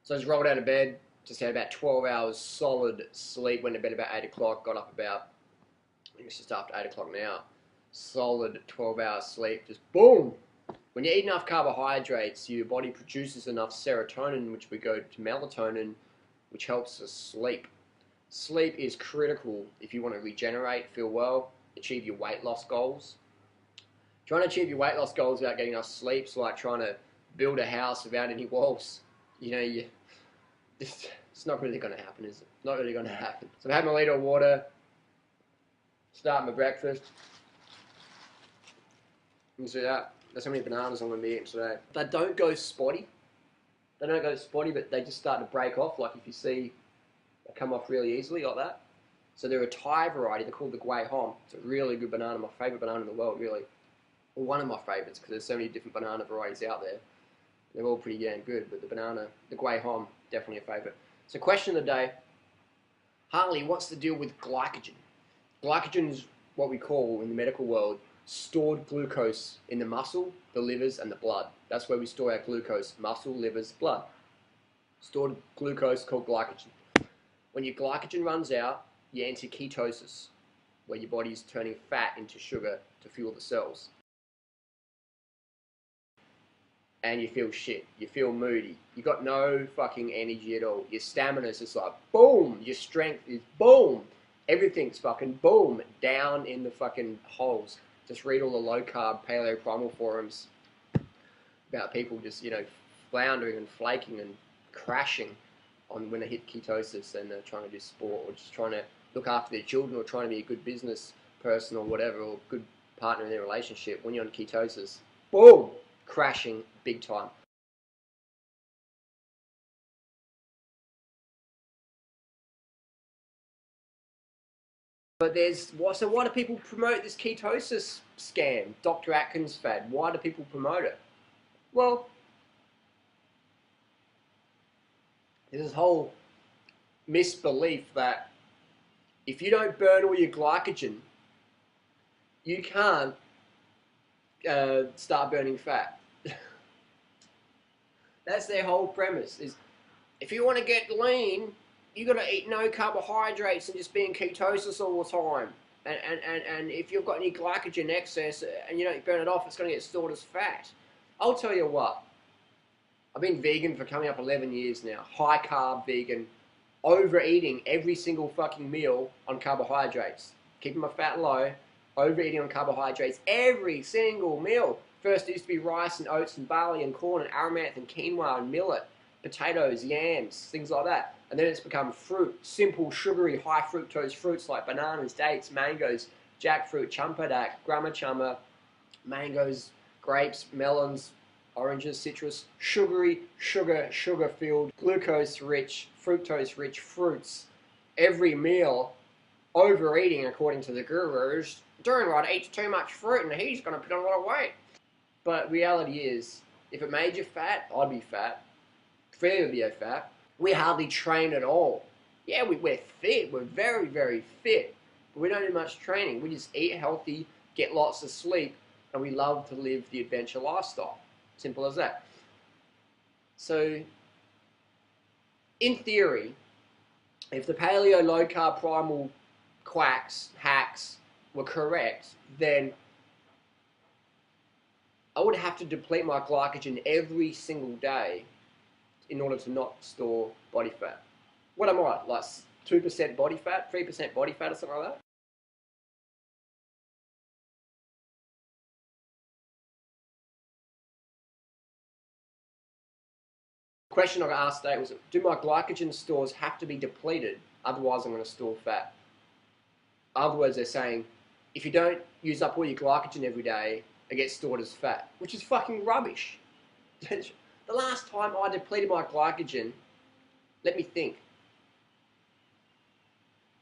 So I just rolled out of bed, just had about 12 hours solid sleep, went to bed about 8 o'clock, got up about, I think it's just after 8 o'clock now, solid 12 hours sleep, just boom! When you eat enough carbohydrates, your body produces enough serotonin, which we go to melatonin, which helps us sleep. Sleep is critical if you want to regenerate, feel well, achieve your weight loss goals. Trying to achieve your weight loss goals without getting enough sleep is like trying to build a house without any walls. It's not really going to happen, is it? Not really going to happen. So I've had my liter of water, start my breakfast. You can see that. There's so many bananas I'm going to be eating today. They don't go spotty. They don't go spotty, but they just start to break off. Like if you see, they come off really easily like that. So they're a Thai variety. They're called the Guay Hom. It's a really good banana. My favourite banana in the world, really. Well, one of my favourites because there's so many different banana varieties out there. They're all pretty damn good, but the Guay Hom, definitely a favourite. So question of the day, Harley, what's the deal with glycogen? Glycogen is what we call, in the medical world, stored glucose in the muscle, the livers, and the blood. That's where we store our glucose, muscle, livers, blood. Stored glucose called glycogen. When your glycogen runs out, you enter ketosis, where your body is turning fat into sugar to fuel the cells. And you feel shit, you feel moody, you got no fucking energy at all, your stamina is just like boom, your strength is boom, everything's fucking boom, down in the fucking holes. Just read all the low carb paleo primal forums about people just, floundering and flaking and crashing on when they hit ketosis and they're trying to do sport or just trying to look after their children or trying to be a good business person or whatever, or good partner in their relationship. When you're on ketosis, boom, crashing big time. But so why do people promote this ketosis scam, Dr. Atkins fad? Why do people promote it? Well, there's this whole misbelief that if you don't burn all your glycogen, you can't start burning fat. That's their whole premise, is if you want to get lean, you got to eat no carbohydrates and just be in ketosis all the time. And if you've got any glycogen excess and you don't burn it off, it's going to get stored as fat. I'll tell you what, I've been vegan for coming up 11 years now. High carb vegan, overeating every single fucking meal on carbohydrates. Keeping my fat low, overeating on carbohydrates every single meal. First it used to be rice and oats and barley and corn and amaranth and quinoa and millet, potatoes, yams, things like that. And then it's become fruit, simple, sugary, high fructose fruits like bananas, dates, mangoes, jackfruit, champadak, grama chama, mangoes, grapes, melons, oranges, citrus, sugary, sugar-filled, glucose-rich, fructose-rich fruits. Every meal, overeating according to the gurus. Durian eats too much fruit and he's going to put on a lot of weight. But reality is, if it made you fat, I'd be fat. Freddie would be fat. We hardly train at all. Yeah, we're fit. We're very, very fit. But we don't do much training. We just eat healthy, get lots of sleep, and we love to live the adventure lifestyle. Simple as that. So, in theory, if the paleo low carb primal hacks were correct, then I would have to deplete my glycogen every single day in order to not store body fat. What am I, like 2% body fat, 3% body fat or something like that? The question I got asked today was, do my glycogen stores have to be depleted, otherwise I'm going to store fat? In other words, they're saying, if you don't use up all your glycogen every day, it gets stored as fat, which is fucking rubbish. The last time I depleted my glycogen, let me think.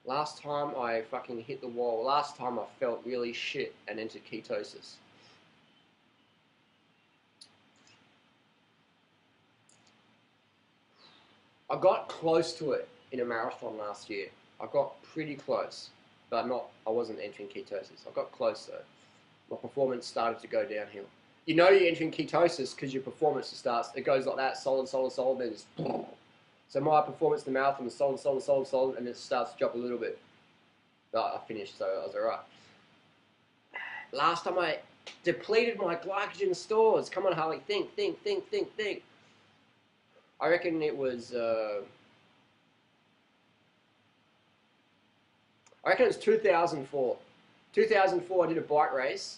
Last time I fucking hit the wall, last time I felt really shit and entered ketosis. I got close to it in a marathon last year. I got pretty close, but I wasn't entering ketosis. I got close though. My performance started to go downhill. You know you're entering ketosis because your performance it goes like that, solid, then just So my performance in the marathon was solid, and it starts to drop a little bit. But I finished, so I was alright. Last time I depleted my glycogen stores. Come on, Harley, think. I reckon it was. I reckon it was 2004. 2004, I did a bike race,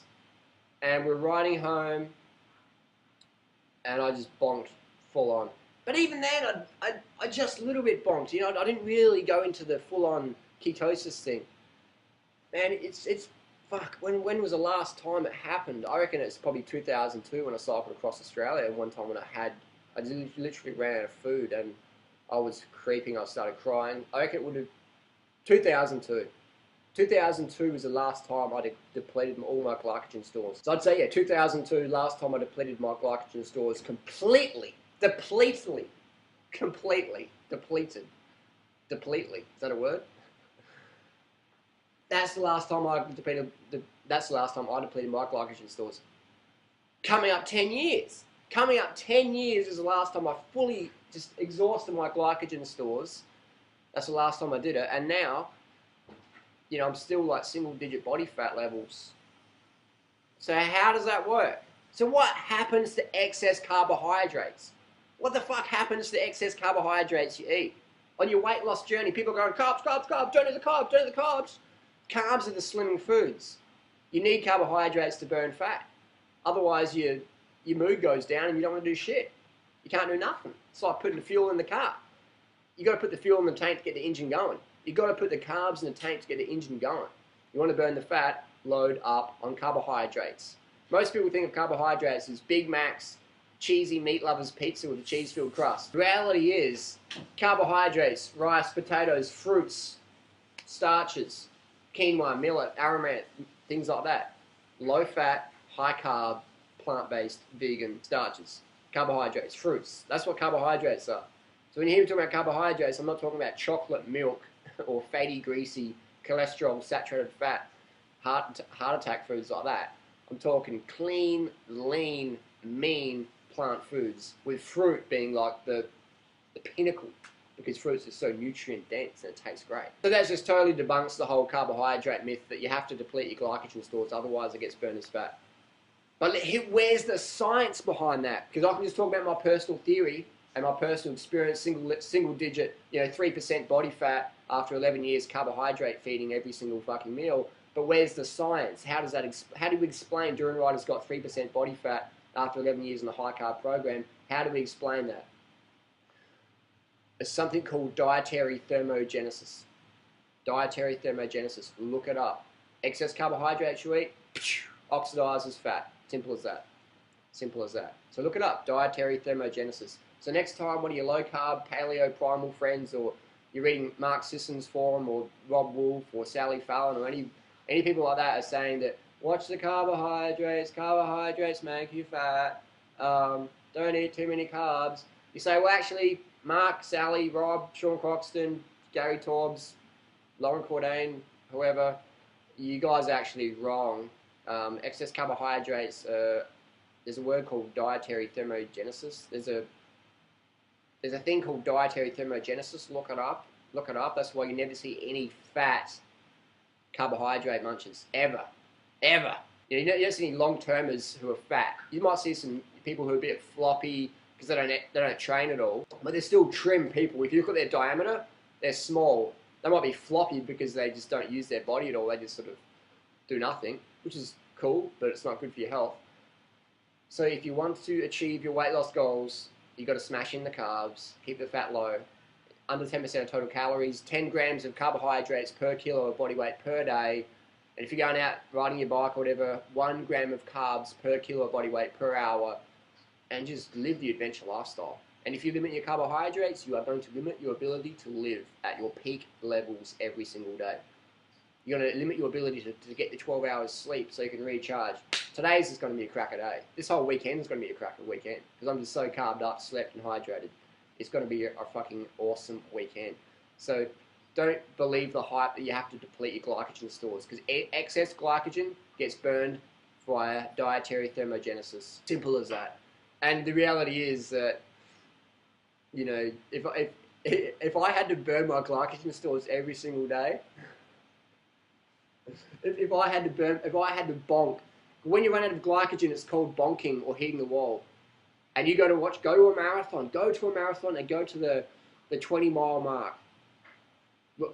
and we're riding home, and I just bonked full on. But even then, I just a little bit bonked. You know, I didn't really go into the full-on ketosis thing. Man, it's fuck. When was the last time it happened? I reckon it's probably 2002 when I cycled across Australia. And one time when I literally ran out of food and I was creeping. I started crying. I reckon it would have 2002. 2002 was the last time I depleted all my glycogen stores. So I'd say, yeah, 2002, last time I depleted my glycogen stores completely. Depleted. Is that a word? That's the last time I depleted. That's the last time I depleted my glycogen stores. Coming up 10 years. Coming up 10 years is the last time I fully just exhausted my glycogen stores. That's the last time I did it, and now, you know, I'm still like single-digit body fat levels. So how does that work? So what happens to excess carbohydrates? What the fuck happens to excess carbohydrates you eat? On your weight loss journey, people are going, carbs, don't eat the carbs, don't eat the carbs. Carbs are the slimming foods. You need carbohydrates to burn fat. Otherwise, your mood goes down and you don't want to do shit. You can't do nothing. It's like putting the fuel in the car. You got to put the fuel in the tank to get the engine going. You got to put the carbs in the tank to get the engine going. You want to burn the fat, load up on carbohydrates. Most people think of carbohydrates as Big Macs, cheesy meat lovers pizza with a cheese-filled crust. The reality is, carbohydrates, rice, potatoes, fruits, starches, quinoa, millet, amaranth, things like that. Low-fat, high-carb, plant-based, vegan starches. Carbohydrates, fruits. That's what carbohydrates are. So when you hear me talking about carbohydrates, I'm not talking about chocolate, milk, or fatty, greasy, cholesterol, saturated fat, heart attack foods like that. I'm talking clean, lean, mean plant foods, with fruit being like the pinnacle, because fruits are so nutrient dense and it tastes great. So that just totally debunks the whole carbohydrate myth that you have to deplete your glycogen stores, otherwise it gets burned as fat. But where's the science behind that? Because I can just talk about my personal theory and my personal experience, single digit, 3% body fat after 11 years carbohydrate feeding every single fucking meal. But where's the science? How do we explain Durian Rider's got 3% body fat after 11 years in the high carb program? How do we explain that? It's something called dietary thermogenesis. Dietary thermogenesis. Look it up. Excess carbohydrates you eat, oxidizes fat. Simple as that. Simple as that. So look it up. Dietary thermogenesis. So next time, one of your low carb, paleo, primal friends, or you're reading Mark Sisson's forum, or Rob Wolf, or Sally Fallon, or any people like that are saying that watch the carbohydrates. Carbohydrates make you fat. Don't eat too many carbs. You say, well, actually, Mark, Sally, Rob, Sean Croxton, Gary Torbs, Lauren Cordain, whoever, you guys are actually wrong. Excess carbohydrates, there's a word called dietary thermogenesis. There's a thing called dietary thermogenesis. Look it up. Look it up. That's why you never see any fat carbohydrate munchers. Ever. You don't see any long-termers who are fat. You might see some people who are a bit floppy because they don't train at all. But they're still trim people. If you look at their diameter, they're small. They might be floppy because they just don't use their body at all. They just sort of do nothing, which is cool, but it's not good for your health. So if you want to achieve your weight loss goals, you've got to smash in the carbs, keep the fat low, under 10% of total calories, 10 grams of carbohydrates per kilo of body weight per day, and if you're going out riding your bike or whatever, 1 gram of carbs per kilo of body weight per hour, and just live the adventure lifestyle. And if you limit your carbohydrates, you are going to limit your ability to live at your peak levels every single day. You're going to limit your ability to get the 12 hours sleep so you can recharge. Today's is going to be a cracker day. This whole weekend is going to be a cracker weekend because I'm just so carved up, slept, and hydrated. It's going to be a fucking awesome weekend. So don't believe the hype that you have to deplete your glycogen stores because excess glycogen gets burned via dietary thermogenesis. Simple as that. And the reality is that, if if I had to burn my glycogen stores every single day, if I had to bonk, when you run out of glycogen, it's called bonking or hitting the wall. And you go to a marathon, and go to the 20-mile mark.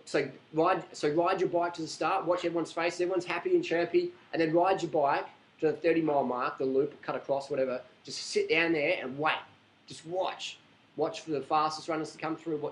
So ride your bike to the start, watch everyone's face, everyone's happy and chirpy, and then ride your bike to the 30-mile mark, the loop, cut across, whatever. Just sit down there and wait. Just watch. Watch for the fastest runners to come through.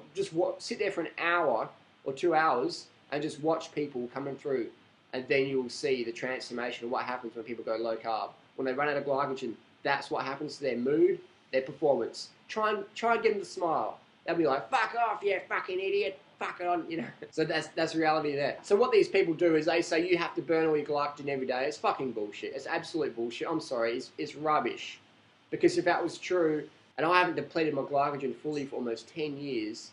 Sit there for an hour or 2 hours and just watch people coming through. And then you'll see the transformation of what happens when people go low carb. When they run out of glycogen, that's what happens to their mood, their performance. Try and get them to smile. They'll be like, fuck off, you fucking idiot. Fuck it on, you know. So that's reality there. So what these people do is they say you have to burn all your glycogen every day. It's fucking bullshit. It's absolute bullshit. I'm sorry. It's rubbish. Because if that was true, and I haven't depleted my glycogen fully for almost 10 years,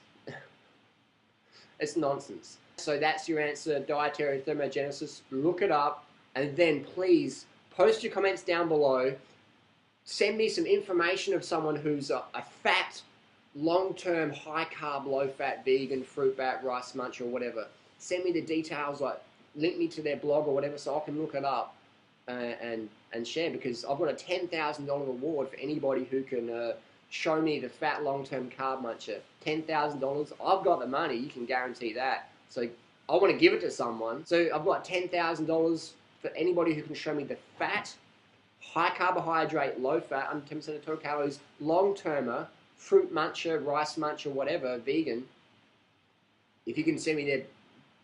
it's nonsense. So that's your answer, dietary thermogenesis. Look it up, and then please post your comments down below. Send me some information of someone who's a fat, long-term, high-carb, low-fat, vegan, fruit bat, rice muncher, or whatever. Send me the details, like link me to their blog or whatever, so I can look it up and share. Because I've got a $10,000 reward for anybody who can show me the fat, long-term carb muncher. $10,000. I've got the money. You can guarantee that. So I want to give it to someone. So I've got $10,000 for anybody who can show me the fat, high carbohydrate, low fat, under 10% of total calories, long-termer, fruit muncher, rice muncher, whatever, vegan. If you can send me their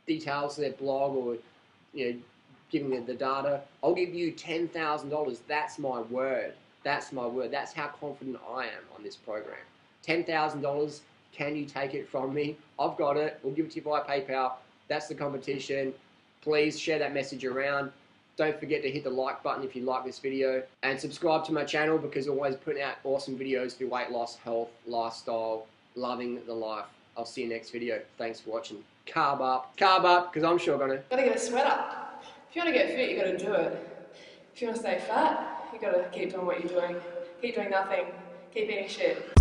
details, their blog, or give me the data, I'll give you $10,000. That's my word. That's my word. That's how confident I am on this program. $10,000. Can you take it from me? I've got it. We'll give it to you via PayPal. That's the competition. Please share that message around. Don't forget to hit the like button if you like this video. And subscribe to my channel because I'm always putting out awesome videos for weight loss, health, lifestyle, loving the life. I'll see you next video. Thanks for watching. Carb up, because I'm sure gonna. Gotta get a sweat up. If you want to get fit, you gotta do it. If you want to stay fat, you gotta keep doing what you're doing. Keep doing nothing. Keep eating shit.